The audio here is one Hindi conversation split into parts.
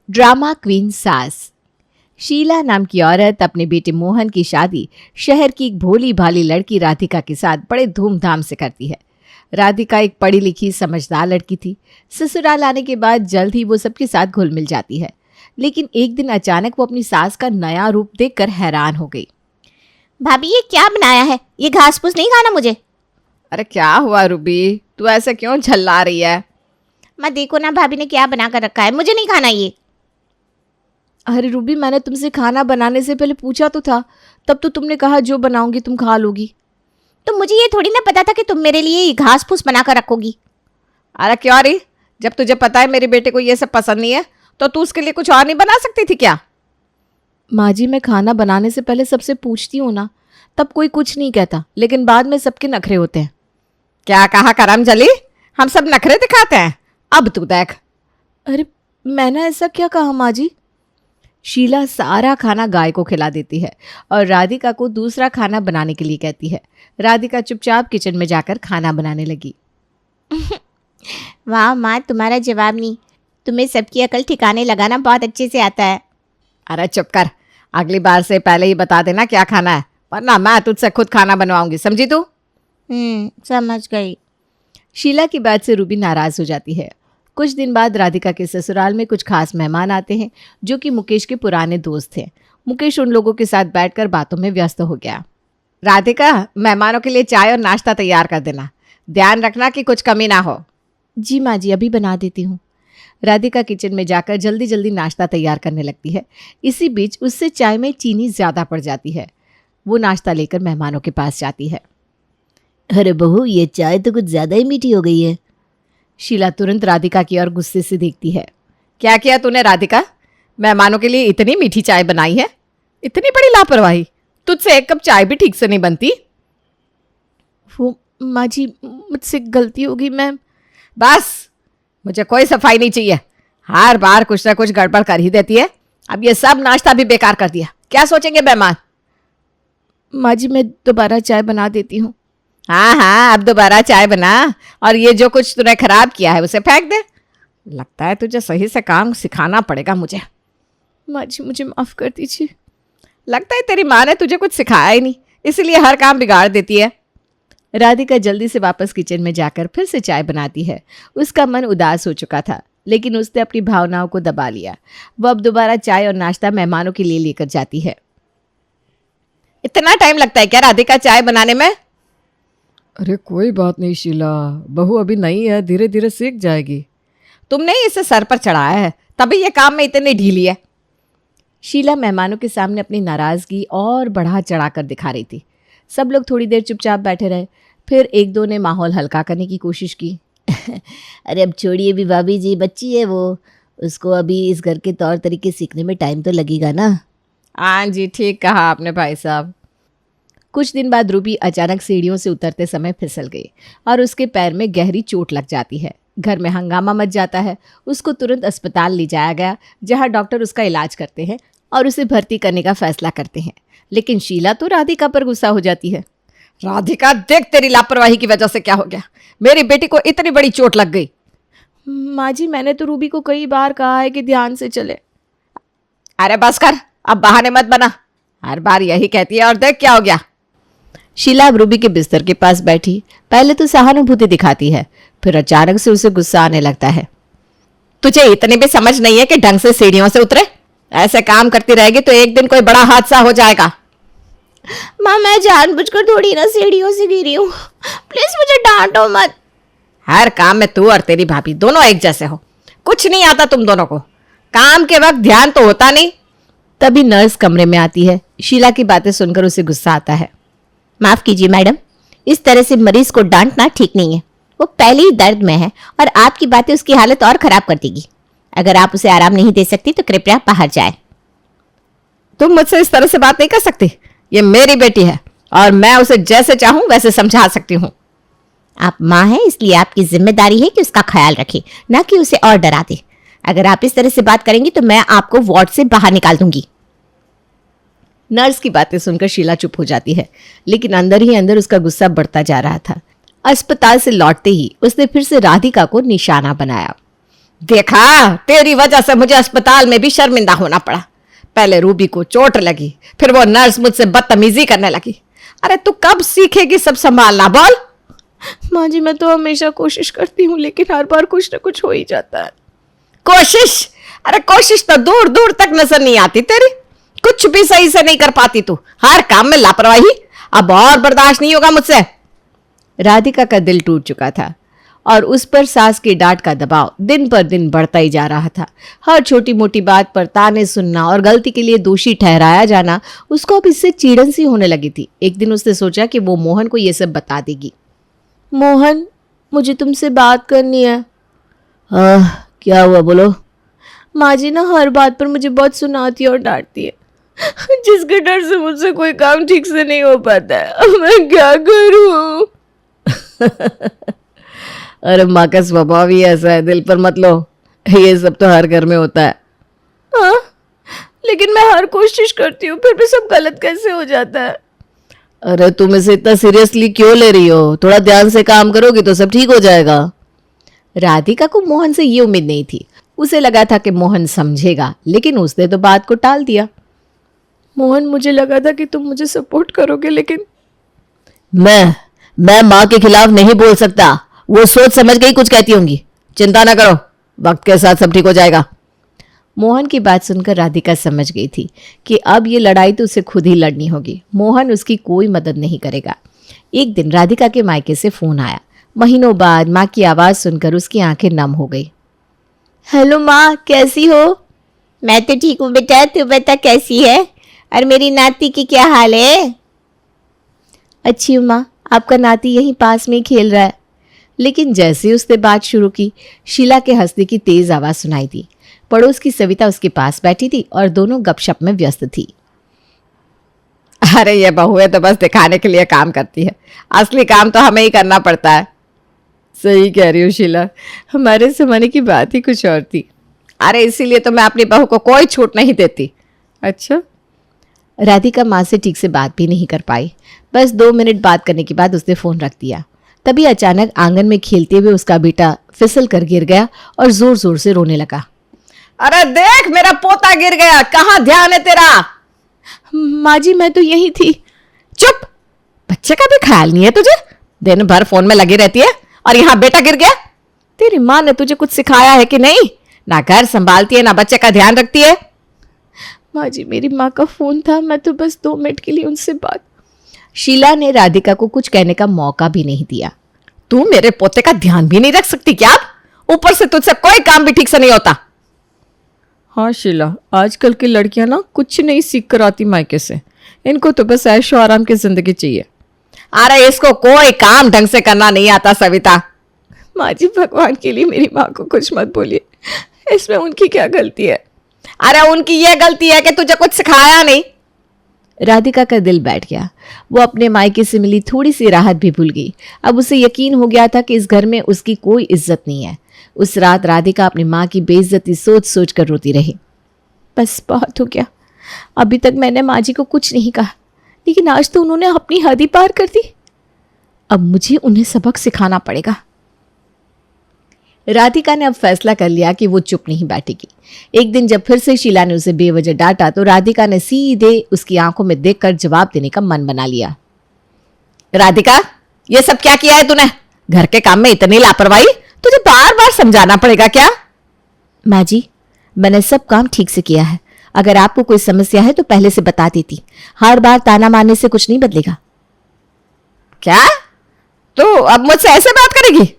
ड्रामा क्वीन सास। शीला नाम की औरत अपने बेटे मोहन की शादी शहर की एक भोली भाली लड़की राधिका के साथ बड़े धूमधाम से करती है। राधिका एक पढ़ी लिखी समझदार लड़की थी। ससुराल आने के बाद जल्द ही वो सबके साथ घुल मिल जाती है, लेकिन एक दिन अचानक वो अपनी सास का नया रूप देखकर हैरान हो गई। भाभी ये क्या बनाया है? ये घास फूस नहीं खाना मुझे। अरे क्या हुआ रूबी, तू ऐसे क्यों झल्ला रही है? मैं देखो ना भाभी ने क्या बना कर रखा है, मुझे नहीं खाना ये। अरे रूबी, मैंने तुमसे खाना बनाने से पहले पूछा तो था, तब तो तुमने कहा जो बनाऊंगी तुम खा लोगी। तो मुझे ये थोड़ी ना पता था कि तुम मेरे लिए ये घास फूस बना कर रखोगी। अरे क्यों रही, जब तुझे पता है मेरे बेटे को ये सब पसंद नहीं है तो तू उसके लिए कुछ और नहीं बना सकती थी क्या? माँ जी, मैं खाना बनाने से पहले सबसे पूछती हूँ ना, तब कोई कुछ नहीं कहता, लेकिन बाद में सबके नखरे होते हैं। क्या कहा करम जली, हम सब नखरे दिखाते हैं? अब तू देख। अरे मैंने ऐसा क्या कहा माँ जी? शीला सारा खाना गाय को खिला देती है और राधिका को दूसरा खाना बनाने के लिए कहती है। राधिका चुपचाप किचन में जाकर खाना बनाने लगी। वाह माँ, तुम्हारा जवाब नहीं। तुम्हें सबकी अकल ठिकाने लगाना बहुत अच्छे से आता है। अरे चुप कर, अगली बार से पहले ही बता देना क्या खाना है, वरना मैं तुझसे खुद खाना बनवाऊंगी, समझी तू? समझ गई। शीला की बात से रूबी नाराज हो जाती है। कुछ दिन बाद राधिका के ससुराल में कुछ खास मेहमान आते हैं जो कि मुकेश के पुराने दोस्त थे। मुकेश उन लोगों के साथ बैठकर बातों में व्यस्त हो गया। राधिका, मेहमानों के लिए चाय और नाश्ता तैयार कर देना, ध्यान रखना कि कुछ कमी ना हो। जी माँ जी, अभी बना देती हूँ। राधिका किचन में जाकर जल्दी जल्दी नाश्ता तैयार करने लगती है। इसी बीच उससे चाय में चीनी ज़्यादा पड़ जाती है। वो नाश्ता लेकर मेहमानों के पास जाती है। अरे बहू, ये चाय तो कुछ ज़्यादा ही मीठी हो गई है। शीला तुरंत राधिका की ओर गुस्से से देखती है। क्या किया तूने राधिका? मेहमानों के लिए इतनी मीठी चाय बनाई है? इतनी बड़ी लापरवाही, तुझसे एक कप चाय भी ठीक से नहीं बनती। वो माँ जी, मुझसे गलती होगी। मैं बस, मुझे कोई सफाई नहीं चाहिए। हर बार कुछ ना कुछ गड़बड़ कर ही देती है। अब ये सब नाश्ता भी बेकार कर दिया, क्या सोचेंगे मेहमान? माँ जी, मैं दोबारा चाय बना देती हूँ। हाँ हाँ, अब दोबारा चाय बना, और ये जो कुछ तूने खराब किया है उसे फेंक दे। लगता है तुझे सही से काम सिखाना पड़ेगा मुझे। माँ जी, मुझे माफ़ कर दीजिए। लगता है तेरी माँ ने तुझे कुछ सिखाया ही नहीं, इसीलिए हर काम बिगाड़ देती है। राधिका जल्दी से वापस किचन में जाकर फिर से चाय बनाती है। उसका मन उदास हो चुका था, लेकिन उसने अपनी भावनाओं को दबा लिया। वो अब दोबारा चाय और नाश्ता मेहमानों के लिए लेकर जाती है। इतना टाइम लगता है क्या राधिका चाय बनाने में? अरे कोई बात नहीं शीला, बहू अभी नई है, धीरे धीरे सीख जाएगी। तुमने इसे सर पर चढ़ाया है, तभी ये काम में इतनी ढीली है। शीला मेहमानों के सामने अपनी नाराजगी और बढ़ा चढ़ा कर दिखा रही थी। सब लोग थोड़ी देर चुपचाप बैठे रहे, फिर एक दो ने माहौल हल्का करने की कोशिश की। अरे अब छोड़िए भी भाभी जी, बच्ची है वो, उसको अभी इस घर के तौर तरीके सीखने में टाइम तो लगेगा ना। हाँ जी, ठीक कहा आपने भाई साहब। कुछ दिन बाद रूबी अचानक सीढ़ियों से उतरते समय फिसल गई और उसके पैर में गहरी चोट लग जाती है। घर में हंगामा मच जाता है। उसको तुरंत अस्पताल ले जाया गया, जहां डॉक्टर उसका इलाज करते हैं और उसे भर्ती करने का फैसला करते हैं। लेकिन शीला तो राधिका पर गुस्सा हो जाती है। राधिका, देख तेरी लापरवाही की वजह से क्या हो गया, मेरी बेटी को इतनी बड़ी चोट लग गई। माँ जी, मैंने तो रूबी को कई बार कहा है कि ध्यान से चले। अरे बस कर, अब बहाने मत बना, हर बार यही कहती है और देख क्या हो गया। शीला अब रूबी के बिस्तर के पास बैठी पहले तो सहानुभूति दिखाती है, फिर अचानक से उसे गुस्सा आने लगता है। तुझे इतनी भी समझ नहीं है कि ढंग से सीढ़ियों से उतरे? ऐसे काम करती रहेगी तो एक दिन कोई बड़ा हादसा हो जाएगा। माँ, मैं जानबूझकर थोड़ी ना सीढ़ियों से गिरी हूँ, प्लीज मुझे डांटो मत। हर काम में तू और तेरी भाभी दोनों एक जैसे हो, कुछ नहीं आता तुम दोनों को, काम के वक्त ध्यान तो होता नहीं। तभी नर्स कमरे में आती है। शीला की बातें सुनकर उसे गुस्सा आता है। माफ कीजिए मैडम, इस तरह से मरीज को डांटना ठीक नहीं है। वो पहले ही दर्द में है और आपकी बातें उसकी हालत और खराब कर देगी। अगर आप उसे आराम नहीं दे सकती तो कृपया बाहर जाए। तुम मुझसे इस तरह से बात नहीं कर सकती, ये मेरी बेटी है और मैं उसे जैसे चाहूं वैसे समझा सकती हूँ। आप माँ हैं, इसलिए आपकी जिम्मेदारी है कि उसका ख्याल रखें, ना कि उसे और डरा दे। अगर आप इस तरह से बात करेंगी तो मैं आपको वार्ड से बाहर निकाल दूंगी। नर्स की बातें सुनकर शीला चुप हो जाती है, लेकिन अंदर ही अंदर उसका गुस्सा बढ़ता जा रहा था। अस्पताल से लौटते ही उसने फिर से राधिका को निशाना बनाया। देखा, तेरी वजह से मुझे अस्पताल में भी शर्मिंदा होना पड़ा। पहले रूबी को चोट लगी, फिर वो नर्स मुझसे बदतमीजी करने लगी। अरे तू कब सीखेगी सब संभालना, बोल। माँ जी, मैं तो हमेशा कोशिश करती हूँ, लेकिन हर बार कुछ ना कुछ हो ही जाता है। कोशिश? अरे कोशिश तो दूर दूर तक नजर नहीं आती तेरी। कुछ भी सही से नहीं कर पाती तू, हर काम में लापरवाही। अब और बर्दाश्त नहीं होगा मुझसे। राधिका का दिल टूट चुका था और उस पर सास की डांट का दबाव दिन पर दिन बढ़ता ही जा रहा था। हर छोटी मोटी बात पर ताने सुनना और गलती के लिए दोषी ठहराया जाना उसको अब इससे चिढ़न सी होने लगी थी। एक दिन उसने सोचा कि वो मोहन को ये सब बता देगी। मोहन, मुझे तुमसे बात करनी है। क्या हुआ, बोलो। माँ जी ना हर बात पर मुझे बहुत सुनाती और डांटती है, जिसके डर से मुझसे कोई काम ठीक से नहीं हो पाता है। अब मैं क्या करूं? अरे माँ का स्वभाव ही ऐसा है, दिल पर मत लो। ये सब तो हर घर में होता है। हाँ, लेकिन मैं हर कोशिश करती हूँ, फिर भी सब गलत कैसे हो जाता है? अरे तुम इसे इतना सीरियसली क्यों ले रही हो? थोड़ा ध्यान से काम करोगी तो सब ठीक हो जाएगा। राधिका को मोहन से ये उम्मीद नहीं थी। उसे लगा था कि मोहन समझेगा, लेकिन उसने तो बात को टाल दिया। मोहन, मुझे लगा था कि तुम मुझे सपोर्ट करोगे, लेकिन मैं माँ के खिलाफ नहीं बोल सकता। वो सोच समझ के ही कुछ कहती होंगी। चिंता ना करो, वक्त के साथ सब ठीक हो जाएगा। मोहन की बात सुनकर राधिका समझ गई थी कि अब ये लड़ाई तो उसे खुद ही लड़नी होगी। मोहन उसकी कोई मदद नहीं करेगा। एक दिन राधिका के मायके से फोन आया। महीनों बाद माँ की आवाज सुनकर उसकी आंखें नम हो गई। हेलो माँ, कैसी हो? मैं तो ठीक हूँ बेटा, तू बता कैसी है? और मेरी नाती की क्या हाल है? अच्छी हूँ माँ, आपका नाती यहीं पास में ही खेल रहा है। लेकिन जैसे ही उसने बात शुरू की, शीला के हंसने की तेज आवाज सुनाई दी। पड़ोस की सविता उसके पास बैठी थी और दोनों गपशप में व्यस्त थी। अरे ये बहुएं तो बस दिखाने के लिए काम करती है, असली काम तो हमें ही करना पड़ता है। सही कह रही हो शीला, हमारे जमाने की बात ही कुछ और थी। अरे इसीलिए तो मैं अपनी बहू को कोई छूट नहीं देती। अच्छा। राधिका माँ से ठीक से बात भी नहीं कर पाई। बस 2 मिनट बात करने के बाद उसने फोन रख दिया। तभी अचानक आंगन में खेलते हुए उसका बेटा फिसल कर गिर गया और जोर जोर से रोने लगा। अरे देख, मेरा पोता गिर गया, कहाँ ध्यान है तेरा? माँ जी, मैं तो यही थी। चुप, बच्चे का भी ख्याल नहीं है तुझे? दिन भर फोन में लगी रहती है और यहाँ बेटा गिर गया। तेरी माँ ने तुझे कुछ सिखाया है कि नहीं? ना घर संभालती है ना बच्चे का ध्यान रखती है। माँ जी, मेरी माँ का फोन था, मैं तो बस 2 मिनट के लिए उनसे बात। शीला ने राधिका को कुछ कहने का मौका भी नहीं दिया। तू मेरे पोते का ध्यान भी नहीं रख सकती क्या? ऊपर से तुझसे कोई काम भी ठीक से नहीं होता। हाँ शीला, आजकल की लड़कियां ना कुछ नहीं सीख कर आती मायके से। इनको तो बस ऐशो आराम की जिंदगी चाहिए। अरे इसको कोई काम ढंग से करना नहीं आता सविता। माँ जी, भगवान के लिए मेरी माँ को कुछ मत बोलिए, इसमें उनकी क्या गलती है? अरे उनकी यह गलती है कि तुझे कुछ सिखाया नहीं। राधिका का दिल बैठ गया। वो अपने मायके से मिली थोड़ी सी राहत भी भूल गई। अब उसे यकीन हो गया था कि इस घर में उसकी कोई इज्जत नहीं है। उस रात राधिका अपनी माँ की बेइज्जती सोच सोच कर रोती रही। बस बहुत हो गया, अभी तक मैंने माँ जी को कुछ नहीं कहा, लेकिन आज तो उन्होंने अपनी हद ही पार कर दी। अब मुझे उन्हें सबक सिखाना पड़ेगा। राधिका ने अब फैसला कर लिया कि वो चुप नहीं बैठेगी। एक दिन जब फिर से शीला ने उसे बेवजह डांटा तो राधिका ने सीधे उसकी आंखों में देखकर जवाब देने का मन बना लिया। राधिका, ये सब क्या किया है तूने? घर के काम में इतनी लापरवाही, तुझे बार बार समझाना पड़ेगा क्या? माँ जी, मैंने सब काम ठीक से किया है। अगर आपको कोई समस्या है तो पहले से बता देती। हर बार ताना मारने से कुछ नहीं बदलेगा। क्या? तो अब मुझसे ऐसे बात करेगी?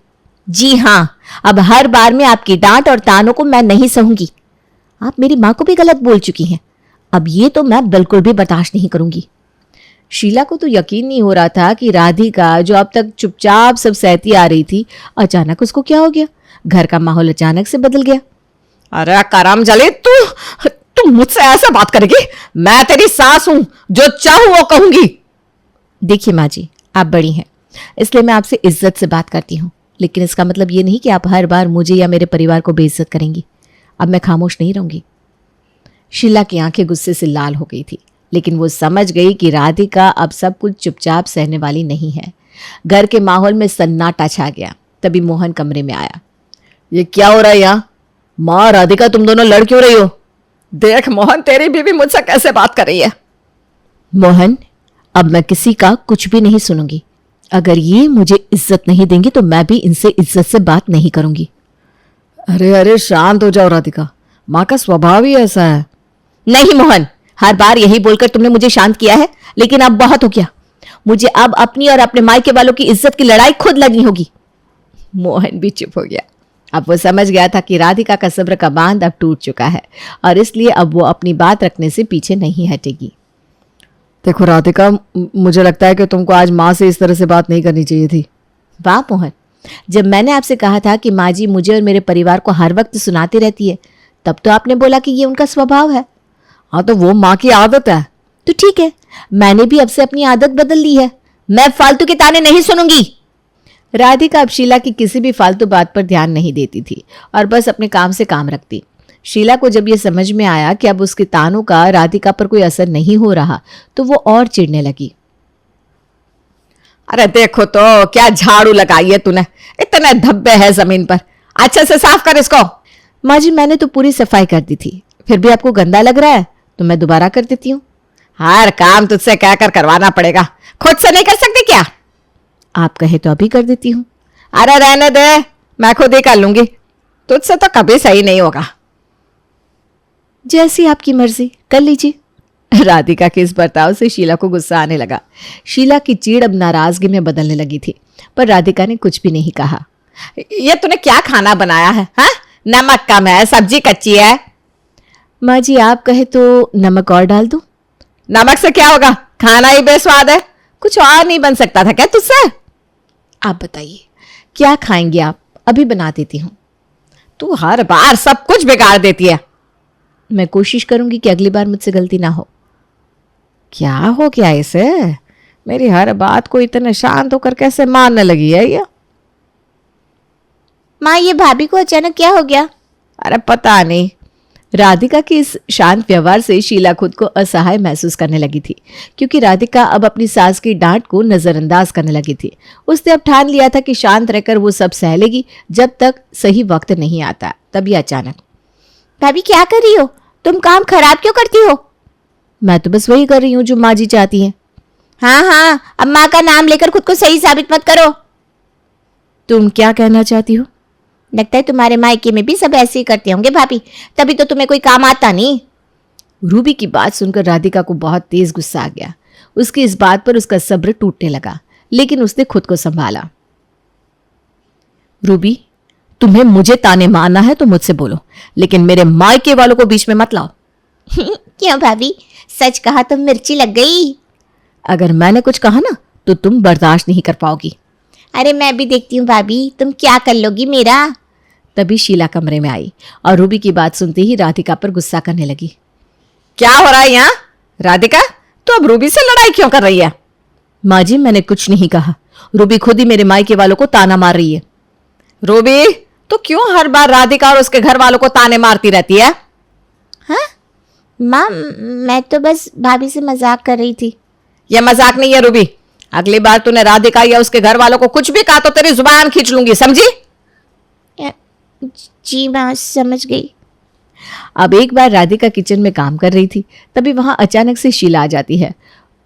जी हाँ, अब हर बार में आपकी डांट और तानों को मैं नहीं सहूंगी। आप मेरी माँ को भी गलत बोल चुकी हैं, अब ये तो मैं बिल्कुल भी बर्दाश्त नहीं करूंगी। शीला को तो यकीन नहीं हो रहा था कि राधिका, जो अब तक चुपचाप सब सहती आ रही थी, अचानक उसको क्या हो गया। घर का माहौल अचानक से बदल गया। अरे करम जले, तू मुझसे ऐसे बात करेगी? मैं तेरी सास हूं, जो चाहूं वो कहूंगी। देखिए माँ जी, आप बड़ी हैं, इसलिए मैं आपसे इज्जत से बात करती हूँ, लेकिन इसका मतलब ये नहीं कि आप हर बार मुझे या मेरे परिवार को बेइज्जत करेंगी। अब मैं खामोश नहीं रहूंगी। शीला की आंखें गुस्से से लाल हो गई थी, लेकिन वो समझ गई कि राधिका अब सब कुछ चुपचाप सहने वाली नहीं है। घर के माहौल में सन्नाटा छा गया। तभी मोहन कमरे में आया। ये क्या हो रहा है यहाँ? माँ राधिका, तुम दोनों लड़ क्यों रही हो? देख मोहन, तेरी बीवी मुझसे कैसे बात कर रही है। मोहन, अब मैं किसी का कुछ भी नहीं सुनूंगी। अगर ये मुझे इज्जत नहीं देंगे तो मैं भी इनसे इज्जत से बात नहीं करूंगी। अरे अरे शांत हो जाओ राधिका, माँ का स्वभाव ही ऐसा है। नहीं मोहन, हर बार यही बोलकर तुमने मुझे शांत किया है, लेकिन अब बहुत हो गया। मुझे अब अपनी और अपने मायके वालों की इज्जत की लड़ाई खुद लड़नी होगी। मोहन भी चुप हो गया। अब वो समझ गया था कि राधिका का सब्र का बांध अब टूट चुका है और इसलिए अब वो अपनी बात रखने से पीछे नहीं हटेगी। देखो राधिका, मुझे लगता है कि तुमको आज माँ से इस तरह से बात नहीं करनी चाहिए थी। वाह मोहन, जब मैंने आपसे कहा था कि माँ जी मुझे और मेरे परिवार को हर वक्त सुनाती रहती है, तब तो आपने बोला कि ये उनका स्वभाव है। हाँ तो वो माँ की आदत है। तो ठीक है, मैंने भी अब से अपनी आदत बदल ली है। मैं फालतू के ताने नहीं सुनूंगी। राधिका अब शीला की किसी भी फालतू बात पर ध्यान नहीं देती थी और बस अपने काम से काम रखती। शीला को जब यह समझ में आया कि अब उसके तानों का राधिका पर कोई असर नहीं हो रहा तो वो और चिढ़ने लगी। अरे देखो तो क्या झाड़ू लगाई है तूने, इतने धब्बे हैं जमीन पर, अच्छे से साफ कर इसको। माँ जी, मैंने तो पूरी सफाई कर दी थी, फिर भी आपको गंदा लग रहा है तो मैं दोबारा कर देती हूँ। हर काम तुझसे कहकर करवाना पड़ेगा, खुद से नहीं कर सकती क्या? आप कहे तो अभी कर देती हूँ। अरे रहने दे, मैं खुद ही कर लूंगी, तुझसे तो कभी सही नहीं होगा। जैसी आपकी मर्जी, कर लीजिए। राधिका के इस बर्ताव से शीला को गुस्सा आने लगा। शीला की चिढ़ अब नाराजगी में बदलने लगी थी, पर राधिका ने कुछ भी नहीं कहा। ये तूने क्या खाना बनाया है? हाँ, नमक कम है, सब्जी कच्ची है। माँ जी, आप कहे तो नमक और डाल दूं? नमक से क्या होगा, खाना ही बेस्वाद है, कुछ और नहीं बन सकता था क्या तुझसे? आप बताइए क्या खाएंगे आप, अभी बना देती हूँ। तू हर बार सब कुछ बिगाड़ देती है। मैं कोशिश करूंगी कि अगली बार मुझसे गलती ना हो। क्या हो गया इसे? मेरी हर बात को इतने शांत होकर कैसे मानने लगी है ये? माँ, ये भाभी को अचानक क्या हो गया? अरे पता नहीं। राधिका के इस शांत व्यवहार से शीला खुद को असहाय महसूस करने लगी थी, क्योंकि राधिका अब अपनी सास की डांट को नजरअंदाज करने लगी थी। उसने अब ठान लिया था कि शांत रहकर वो सब सह लेगी जब तक सही वक्त नहीं आता। तभी अचानक, भाभी क्या कर रही हो? तुम काम खराब क्यों करती हो? मैं तो बस वही कर रही हूँ जो माँ जी चाहती हैं। हाँ हाँ, अब माँ का नाम लेकर खुद को सही साबित मत करो। तुम क्या कहना चाहती हो? लगता है तुम्हारे मायके में भी सब ऐसे ही करते होंगे भाभी, तभी तो तुम्हें कोई काम आता नहीं। रूबी की बात सुनकर राधिका को बहुत तेज गुस्सा आ गया। उसकी इस बात पर उसका सब्र टूटने लगा, लेकिन उसने खुद को संभाला। रूबी, तुम्हें मुझे ताने मारना है तो मुझसे बोलो, लेकिन मेरे मायके वालों को बीच में मत लाओ। क्यों भाभी, सच कहा तो मिर्ची लग गई। अगर मैंने कुछ कहा ना तो तुम बर्दाश्त नहीं कर पाओगी। अरे मैं भी देखती हूँ भाभी, तुम क्या कर लोगी मेरा। तभी शीला कमरे में आई और रूबी की बात सुनते ही राधिका पर गुस्सा करने लगी। क्या हो रहा है यहाँ? राधिका, तो अब रूबी से लड़ाई क्यों कर रही है? माँ जी, मैंने कुछ नहीं कहा, रूबी खुद ही मेरे मायके वालों को ताना मार रही है। रूबी, तो क्यों हर बार राधिका और उसके घर वालों को ताने मारती रहती है? हाँ माँ, मैं तो बस भाभी से मजाक कर रही थी। यह मजाक नहीं है रूबी, अगली बार तूने राधिका या उसके घर वालों को कुछ भी कहा तो तेरी जुबान खींच लूंगी, समझी? जी माँ, समझ गई। अब एक बार राधिका किचन में काम कर रही थी, तभी वहां अचानक से शीला आ जाती है।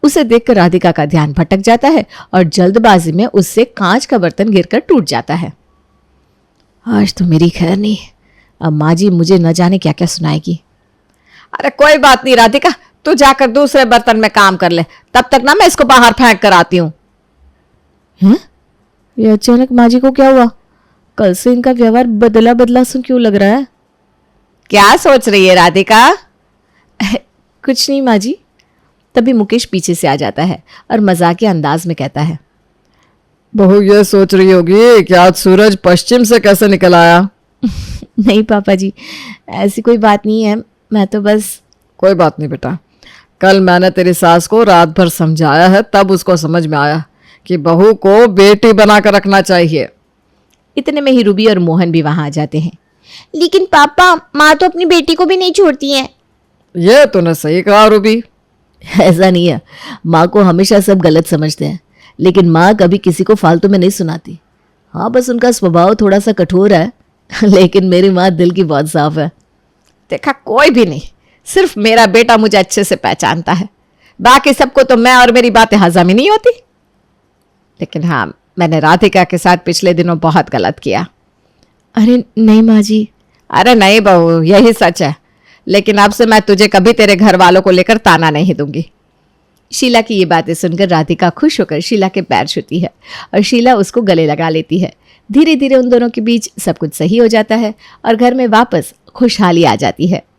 उसे देखकर राधिका का ध्यान भटक जाता है और जल्दबाजी में उससे कांच का बर्तन गिरकर टूट जाता है। आज तो मेरी खैर नहीं, अब माँ जी मुझे न जाने क्या क्या सुनाएगी। अरे कोई बात नहीं राधिका, तू जाकर दूसरे बर्तन में काम कर ले, तब तक ना मैं इसको बाहर फेंक कर आती हूँ। ये अचानक माँ जी को क्या हुआ? कल से इनका व्यवहार बदला बदला सुन क्यों लग रहा है? क्या सोच रही है राधिका? कुछ नहीं माँ जी। तभी मुकेश पीछे से आ जाता है और मजाकिया अंदाज में कहता है, बहू ये सोच रही होगी कि आज सूरज पश्चिम से कैसे निकल आया। नहीं पापा जी, ऐसी कोई बात नहीं है, मैं तो बस। कोई बात नहीं बेटा, कल मैंने तेरी सास को रात भर समझाया है, तब उसको समझ में आया कि बहू को बेटी बनाकर रखना चाहिए। इतने में ही रूबी और मोहन भी वहां आ जाते हैं। लेकिन पापा, माँ तो अपनी बेटी को भी नहीं छोड़ती है। ये तूने सही कहा रूबी। ऐसा नहीं है, माँ को हमेशा सब गलत समझते हैं, लेकिन माँ कभी किसी को फालतू में नहीं सुनाती। हाँ, बस उनका स्वभाव थोड़ा सा कठोर है, लेकिन मेरी माँ दिल की बहुत साफ है। देखा, कोई भी नहीं, सिर्फ मेरा बेटा मुझे अच्छे से पहचानता है, बाकी सबको तो मैं और मेरी बातें हजम ही नहीं होती। लेकिन हाँ, मैंने राधिका के साथ पिछले दिनों बहुत गलत किया। अरे नहीं माँ जी। अरे नहीं बहू, यही सच है, लेकिन अब से मैं तुझे कभी तेरे घर वालों को लेकर ताना नहीं दूंगी। शीला की ये बातें सुनकर राधिका खुश होकर शीला के पैर छूती है और शीला उसको गले लगा लेती है। धीरे धीरे उन दोनों के बीच सब कुछ सही हो जाता है और घर में वापस खुशहाली आ जाती है।